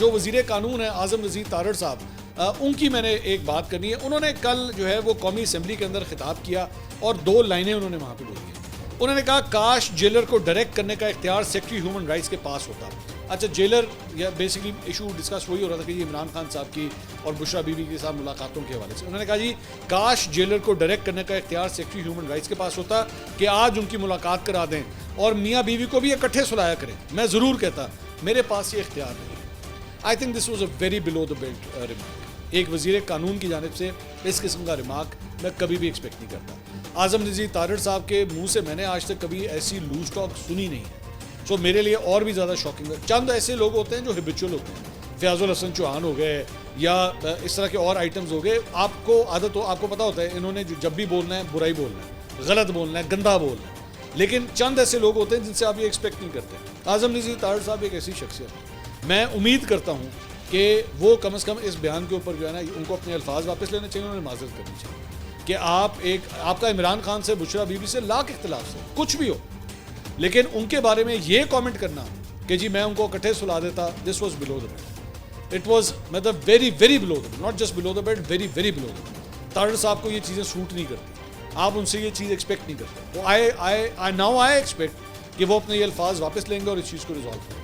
جو وزیر قانون ہیں اعظم نذیر تارڑ صاحب، ان کی میں نے ایک بات کرنی ہے. انہوں نے کل جو ہے وہ قومی اسمبلی کے اندر خطاب کیا اور 2 لائنیں انہوں نے وہاں پہ بولی ہیں. انہوں نے کہا کاش جیلر کو ڈائریکٹ کرنے کا اختیار سیکرٹری ہیومن رائٹس کے پاس ہوتا. اچھا جیلر یا بیسکلی ایشو ڈسکس وہی ہو رہا تھا کہ یہ عمران خان صاحب کی اور بشرا بی بی کے ساتھ ملاقاتوں کے حوالے سے. انہوں نے کہا جی کاش جیلر کو ڈائریکٹ کرنے کا اختیار سیکرٹری ہیومن رائٹس کے پاس ہوتا کہ آج ان کی ملاقات کرا دیں اور میاں بیوی کو بھی اکٹھے سلایا کریں. میں ضرور کہتا میرے پاس یہ اختیار نہیں. I think this was a very below the belt remark. ایک وزیر قانون کی جانب سے اس قسم کا ریمارک میں کبھی بھی ایکسپیکٹ نہیں کرتا. اعظم نذیر تارڑ صاحب کے منہ سے میں نے آج تک کبھی ایسی لوز ٹاک سنی نہیں ہے. سو میرے لیے اور بھی زیادہ شاکنگ ہے. چند ایسے لوگ ہوتے ہیں جو ہیبیچول ہوتے ہیں, فیاض الحسن چوہان ہو گئے یا اس طرح کے اور آئٹمز ہو گئے. آپ کو عادت ہو, آپ کو پتا ہوتا ہے انہوں نے جب بھی بولنا ہے برائی بولنا ہے, غلط بولنا ہے, گندا بولنا ہے. لیکن چند ایسے لوگ ہوتے ہیں جن سے آپ یہ ایکسپیکٹ نہیں کرتے. اعظم نذیر تارڑ صاحب ایک ایسی شخصیت ہے, میں امید کرتا ہوں کہ وہ کم از کم اس بیان کے اوپر جو ہے نا ان کو اپنے الفاظ واپس لینے چاہیے, انہوں نے معذرت کرنی چاہیے کہ آپ کا عمران خان سے, بشرا بی بی سے لاکھ اختلاف سے کچھ بھی ہو, لیکن ان کے بارے میں یہ کامنٹ کرنا کہ جی میں ان کو اکٹھے سلا دیتا, this was below the belt. It was مطلب very very below the belt, not just below the belt, very very below the belt. Tarar صاحب کو یہ چیزیں سوٹ نہیں کرتی, آپ ان سے یہ چیز ایکسپیکٹ نہیں کرتے. وہ ناؤ آئی ایکسپیکٹ کہ وہ اپنے یہ الفاظ واپس لیں گے اور اس چیز کو ریزالو کریں گے.